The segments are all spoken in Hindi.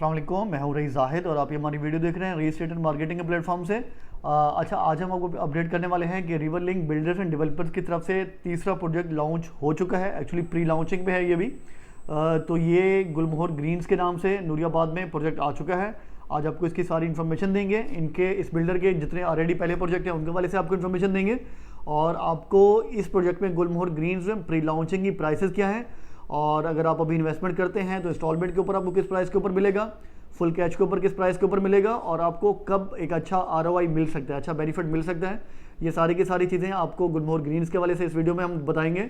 अस्सलाम वालेकुम, मैं हूं रईस जाहिद और आप ये हमारी वीडियो देख रहे हैं रियल एस्टेट एंड मार्केटिंग के प्लेटफॉर्म से। अच्छा, आज हम आपको अपडेट करने वाले हैं कि river link builders and developers की तरफ से तीसरा प्रोजेक्ट लॉन्च हो चुका है। एक्चुअली प्री लॉन्चिंग पे है ये भी। तो ये गुलमोहर ग्रीन्स के नाम से नूरियाबाद में प्रोजेक्ट आ चुका है। आज आपको इसकी सारी इन्फॉर्मेशन देंगे, इनके इस बिल्डर के जितने ऑलरेडी पहले प्रोजेक्ट हैं उनके वाले से आपको इन्फॉर्मेशन देंगे, और आपको इस प्रोजेक्ट में गुलमोहर ग्रीन्स में प्री लॉन्चिंग की प्राइसेस क्या हैं, और अगर आप अभी इन्वेस्टमेंट करते हैं तो इंस्टॉलमेंट के ऊपर आपको किस प्राइस के ऊपर मिलेगा, फुल कैश के ऊपर किस प्राइस के ऊपर मिलेगा, और आपको कब एक अच्छा ROI मिल सकता है, अच्छा बेनिफिट मिल सकता है। ये सारी की सारी चीज़ें आपको गुलमोहर ग्रीन्स के वाले से इस वीडियो में हम बताएंगे,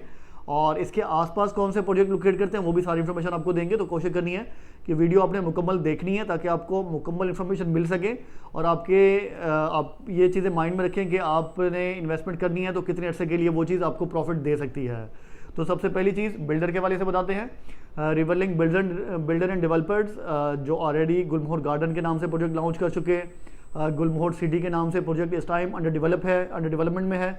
और इसके आसपास कौन से प्रोजेक्ट लोकेट करते हैं वो भी सारी इन्फॉर्मेशन आपको देंगे। तो कोशिश करनी है कि वीडियो आपने मुकम्मल देखनी है ताकि आपको मुकम्मल इन्फॉर्मेशन मिल सके, और आप ये चीज़ें माइंड में रखें कि आपने इन्वेस्टमेंट करनी है तो कितने अर्से के लिए वो चीज़ आपको प्रॉफिट दे सकती है। तो सबसे पहली चीज़ बिल्डर के वाले से बताते हैं। River link builder and developers जो ऑलरेडी गुलमोहर गार्डन के नाम से प्रोजेक्ट लॉन्च कर चुके हैं, गुलमोहर सिटी के नाम से प्रोजेक्ट इस टाइम अंडर डेवलपमेंट में है,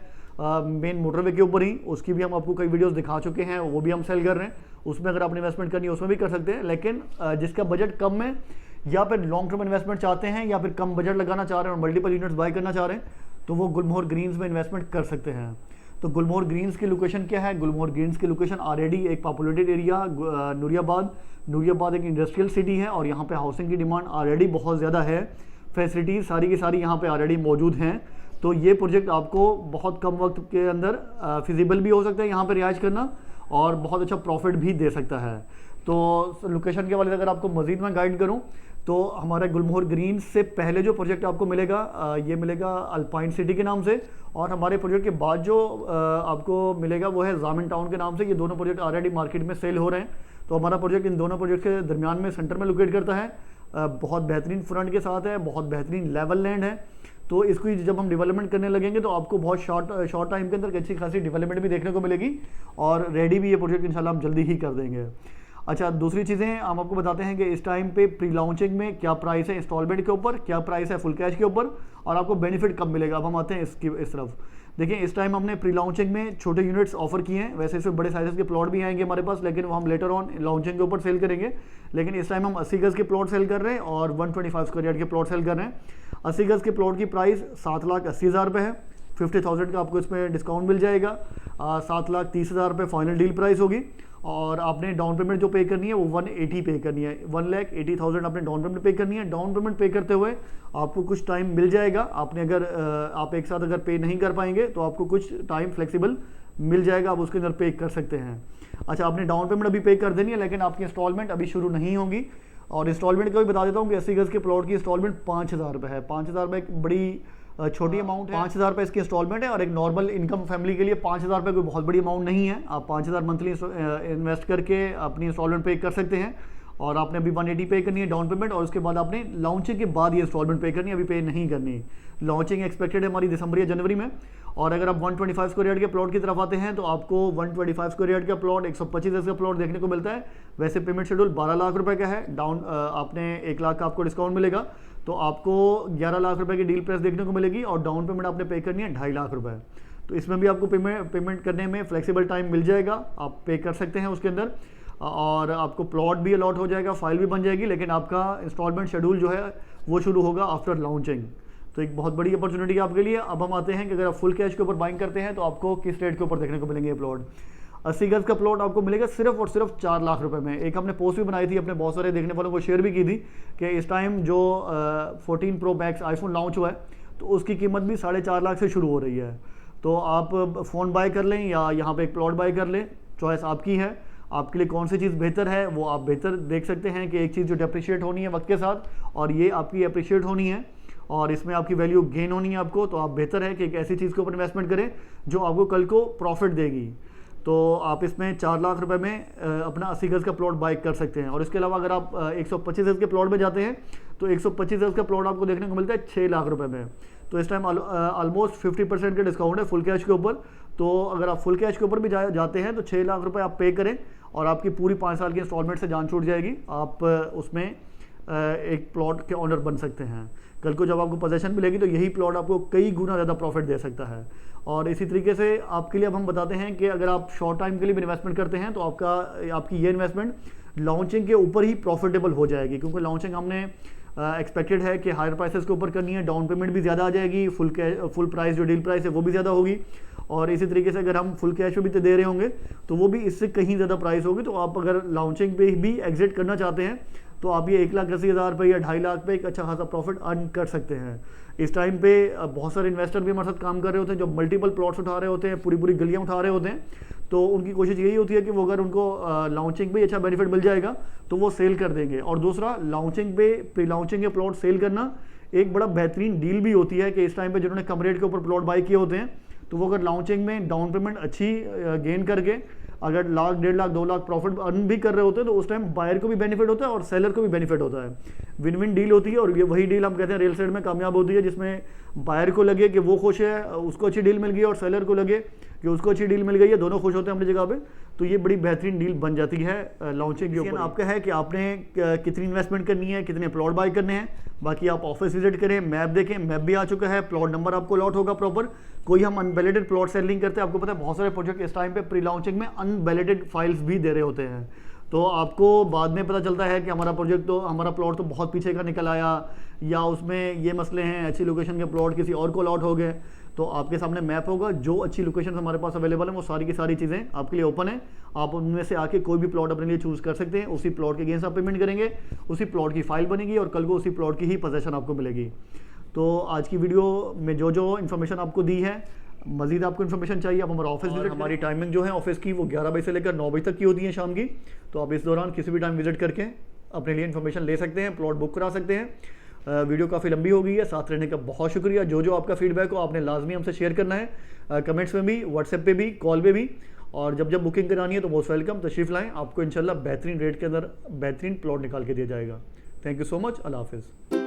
मेन मोटरवे के ऊपर ही। उसकी भी हम आपको कई वीडियोस दिखा चुके हैं, वो भी हम सेल कर रहे हैं। उसमें अगर आपने इन्वेस्टमेंट करनी है उसमें भी कर सकते हैं, लेकिन जिसका बजट कम है या फिर लॉन्ग टर्म इन्वेस्टमेंट चाहते हैं या फिर कम बजट लगाना चाह रहे हैं और मल्टीपल यूनिट्स बाय करना चाह रहे हैं तो वो गुलमोहर ग्रीन्स में इन्वेस्टमेंट कर सकते हैं। तो गुलमोहर ग्रीन्स की लोकेशन क्या है? गुलमोहर ग्रीन्स की लोकेशन ऑलरेडी एक पॉपुलेटेड एरिया नूरियाबाद एक इंडस्ट्रियल सिटी है, और यहाँ पे हाउसिंग की डिमांड ऑलरेडी बहुत ज़्यादा है। फैसिलिटीज़ सारी की सारी यहाँ पे ऑलरेडी मौजूद हैं। तो ये प्रोजेक्ट आपको बहुत कम वक्त के अंदर फिजिबल भी हो सकता है यहाँ पर रिहाइश करना, और बहुत अच्छा प्रॉफिट भी दे सकता है। तो लोकेशन के वाले अगर आपको मज़ीद मैं गाइड करूँ तो हमारे गुलमोहर ग्रीन्स से पहले जो प्रोजेक्ट आपको मिलेगा ये मिलेगा अल्पाइन सिटी के नाम से, और हमारे प्रोजेक्ट के बाद जो आपको मिलेगा वो है जामिन टाउन के नाम से। ये दोनों प्रोजेक्ट ऑलरेडी मार्केट में सेल हो रहे हैं। तो हमारा प्रोजेक्ट इन दोनों प्रोजेक्ट के दरमियान में सेंटर में लोकेट करता है। बहुत बेहतरीन फ्रंट के साथ है, बहुत बेहतरीन लेवल लैंड है। तो इसको जब हम डेवलपमेंट करने लगेंगे तो आपको बहुत शॉर्ट टाइम के अंदर अच्छी खासी डेवलपमेंट भी देखने को मिलेगी, और रेडी भी ये प्रोजेक्ट इंशाल्लाह हम जल्दी ही कर देंगे। अच्छा, दूसरी चीज़ें हम आपको बताते हैं कि इस टाइम पे प्री लॉन्चिंग में क्या प्राइस है इंस्टॉलमेंट के ऊपर, क्या प्राइस है फुल कैश के ऊपर, और आपको बेनिफिट कब मिलेगा। अब हम आते हैं इस तरफ। देखिए, इस टाइम हमने प्री लॉन्चिंग में छोटे यूनिट्स ऑफर किए हैं। वैसे इसमें बड़े साइज़ के प्लॉट भी आएंगे हमारे पास, लेकिन वो हम लेटर ऑन लॉन्चिंग के ऊपर सेल करेंगे। लेकिन इस टाइम हम 80 गज़ के प्लॉट सेल कर रहे हैं और 125 स्क्वायर यार्ड के प्लॉट सेल कर रहे हैं। 80 गज़ के प्लॉट की प्राइस 7,80,000 रुपये है। 50,000 का आपको इसमें डिस्काउंट मिल जाएगा। 7,30,000 रुपये फाइनल डील प्राइस होगी, और आपने डाउन पेमेंट जो पे करनी है वो 180 पे करनी है। 1,80,000 आपने डाउन पेमेंट पे करनी है। डाउन पेमेंट पे करते हुए आपको कुछ टाइम मिल जाएगा। आपने अगर आप एक साथ अगर पे नहीं कर पाएंगे तो आपको कुछ टाइम फ्लेक्सिबल मिल जाएगा, आप उसके अंदर पे कर सकते हैं। अच्छा, आपने डाउन पेमेंट अभी पे कर देनी है, लेकिन आपकी इंस्टॉलमेंट अभी शुरू नहीं होगी। और इंस्टॉलमेंट का भी बता देता हूँ कि 80 गज़ के प्लॉट की इंस्टॉलमेंट 5,000 रुपये है। 5,000 रुपये एक बड़ी छोटी अमाउंट है। 5,000 रुपये इसकी इंस्टॉलमेंट है, और एक नॉर्मल इनकम फैमिली के लिए 5,000 रुपये कोई बहुत बड़ी अमाउंट नहीं है। आप 5,000 मंथली इन्वेस्ट करके अपनी इंस्टॉलमेंट पे कर सकते हैं, और आपने अभी 180 पे करनी है डाउन पेमेंट, और उसके बाद आपने लॉन्चिंग के बाद ये इंस्टॉलमेंट पे करनी है, अभी पे नहीं करनी। लॉन्चिंग एक्सपेक्टेड है हमारी दिसंबर या जनवरी में। और अगर आप 125 स्क्वायर यार्ड के प्लॉट की तरफ आते हैं तो आपको 125 स्क्वायर यार्ड का प्लॉट 125 गज़ का प्लॉट देखने को मिलता है। वैसे पेमेंट शेड्यूल 12 लाख रुपए का है। डाउन आपने 1 लाख का आपको डिस्काउंट मिलेगा, तो आपको 11 लाख रुपए की डील प्राइस देखने को मिलेगी, और डाउन पेमेंट आपने पे करनी है 2.5 लाख रुपए। तो इसमें भी आपको पेमेंट करने में फ्लेक्सिबल टाइम मिल जाएगा, आप पे कर सकते हैं उसके अंदर, और आपको प्लॉट भी अलॉट हो जाएगा, फाइल भी बन जाएगी। लेकिन आपका इंस्टॉलमेंट शेड्यूल जो है वो शुरू होगा आफ्टर लॉन्चिंग। तो एक बहुत बड़ी अपॉर्चुनिटी है आपके लिए। अब हम आते हैं कि अगर आप फुल कैश के ऊपर बाइंग करते हैं तो आपको किस रेट के ऊपर देखने को मिलेंगे ये प्लॉट। 80 गज़ का प्लॉट आपको मिलेगा सिर्फ और सिर्फ 4 लाख रुपए में। एक हमने पोस्ट भी बनाई थी, अपने बहुत सारे देखने वालों को शेयर भी की थी कि इस टाइम जो 14 प्रो मैक्स आईफोन लॉन्च हुआ है तो उसकी कीमत भी 4.5 लाख से शुरू हो रही है। तो आप फ़ोन बाय कर लें या यहाँ पे एक प्लॉट बाय कर लें, चॉइस आपकी है। आपके लिए कौन सी चीज़ बेहतर है वो आप बेहतर देख सकते हैं कि एक चीज़ जो डेप्रिशिएट होनी है वक्त के साथ, और ये आपकी अप्रिशिएट होनी है, और इसमें आपकी वैल्यू गेन होनी है आपको। तो आप बेहतर है कि एक ऐसी चीज़ के ऊपर इन्वेस्टमेंट करें जो आपको कल को प्रॉफिट देगी। तो आप इसमें 4 लाख रुपए में अपना 80 गज़ का प्लॉट बाय कर सकते हैं। और इसके अलावा अगर आप 125 गज़ के प्लॉट में जाते हैं तो 125 गज़ का प्लॉट आपको देखने को मिलता है 6 लाख रुपए में। तो इस टाइम ऑलमोस्ट 50% का डिस्काउंट है फुल कैश के ऊपर। तो अगर आप फुल कैश के ऊपर भी जाते हैं तो 6 लाख रुपए आप पे करें, और आपकी पूरी 5 साल की इंस्टॉलमेंट से जान छूट जाएगी। आप उसमें एक प्लॉट के ऑनर बन सकते हैं। कल को जब आपको पोजीशन मिलेगी तो यही प्लॉट आपको कई गुना ज़्यादा प्रॉफिट दे सकता है। और इसी तरीके से आपके लिए अब हम बताते हैं कि अगर आप शॉर्ट टाइम के लिए भी इन्वेस्टमेंट करते हैं तो आपकी ये इन्वेस्टमेंट लॉन्चिंग के ऊपर ही प्रॉफिटेबल हो जाएगी, क्योंकि लॉन्चिंग हमने एक्सपेक्टेड है कि हायर प्राइसेस के ऊपर करनी है, डाउन पेमेंट भी ज़्यादा आ जाएगी, फुल प्राइस जो डील प्राइस है वो भी ज़्यादा होगी, और इसी तरीके से अगर हम फुल कैश में भी दे रहे होंगे तो वो भी इससे कहीं ज़्यादा प्राइस होगी। तो आप अगर लॉन्चिंग पे भी एग्जिट करना चाहते हैं तो आप ये 1,80,000 रुपये या 2.5 लाख पे एक अच्छा खासा प्रॉफिट अर्न कर सकते हैं। इस टाइम पे बहुत सारे इन्वेस्टर भी हमारे साथ काम कर रहे होते हैं जो मल्टीपल प्लॉट्स उठा रहे होते हैं, पूरी पूरी गलियां उठा रहे होते हैं। तो उनकी कोशिश यही होती है कि वो अगर उनको लॉन्चिंग पे अच्छा बेनिफिट मिल जाएगा तो वो सेल कर देंगे। और दूसरा, लॉन्चिंग पे प्री लॉन्चिंग के प्लॉट सेल करना एक बड़ा बेहतरीन डील भी होती है कि इस टाइम पे जिन्होंने कम रेट के ऊपर प्लॉट बाई किए होते हैं तो वो अगर लॉन्चिंग में डाउन पेमेंट अच्छी गेन करके अगर 1,00,000, 1.5 लाख, 2 लाख प्रॉफिट अर्न भी कर रहे होते हैं तो उस टाइम बायर को भी बेनिफिट होता है और सेलर को भी बेनिफिट होता है। विन विन डील होती है। और ये वही डील हम कहते हैं रियल एस्टेट में कामयाब होती है, जिसमें बायर को लगे कि वो खुश है, उसको अच्छी डील मिल गई, और सेलर को लगे कि उसको अच्छी डील मिल गई है, दोनों खुश होते हैं अपनी जगह पे। तो ये बड़ी बेहतरीन डील बन जाती है लॉन्चिंग के ऊपर। आपका है कि आपने कितनी इन्वेस्टमेंट करनी है, कितने प्लॉट बाय करने हैं। बाकी आप ऑफिस विजिट करें, मैप देखें, मैप भी आ चुका है, प्लॉट नंबर आपको अलॉट होगा प्रॉपर। कोई हम अनवैलिडेड प्लॉट सेलिंग करते हैं, आपको पता है बहुत सारे प्रोजेक्ट इस टाइम पे प्री लॉन्चिंग में अनवैलिडेड फाइल्स भी दे रहे होते हैं। तो आपको बाद में पता चलता है कि हमारा प्लॉट तो बहुत पीछे का निकल आया, या उसमें ये मसले हैं, अच्छी लोकेशन के प्लॉट किसी और को अलॉट हो गए। तो आपके सामने मैप होगा, जो अच्छी लोकेशन हमारे पास अवेलेबल है वो सारी की सारी चीज़ें आपके लिए ओपन है। आप उनमें से आके कोई भी प्लॉट अपने लिए चूज़ कर सकते हैं। उसी प्लॉट के अगेंस्ट आप पेमेंट करेंगे, उसी प्लॉट की फाइल बनेगी और कल को उसी प्लॉट की ही पोजीशन आपको मिलेगी। तो आज की वीडियो में जो इन्फॉर्मेशन आपको दी है, मजीद आपको इन्फॉर्मेशन चाहिए आप हमारा ऑफिस विजिट। हमारी टाइमिंग जो है ऑफिस की वो 11 बजे से लेकर 9 बजे तक की होती है शाम की। तो आप इस दौरान किसी भी टाइम विजिट करके अपने लिए इन्फॉर्मेशन ले सकते हैं, प्लॉट बुक करा सकते हैं। वीडियो काफ़ी लंबी हो गई है, साथ रहने का बहुत शुक्रिया। जो आपका फीडबैक हो आपने लाजमी हमसे शेयर करना है, कमेंट्स में भी, व्हाट्सएप पे भी, कॉल पे भी। और जब बुकिंग करानी है तो मोस्ट वेलकम, तशरीफ़ लाएँ। आपको इंशाल्लाह बेहतरीन रेट के अंदर बेहतरीन प्लॉट निकाल के दिया जाएगा। Thank you so much. अल्लाह हाफिज़।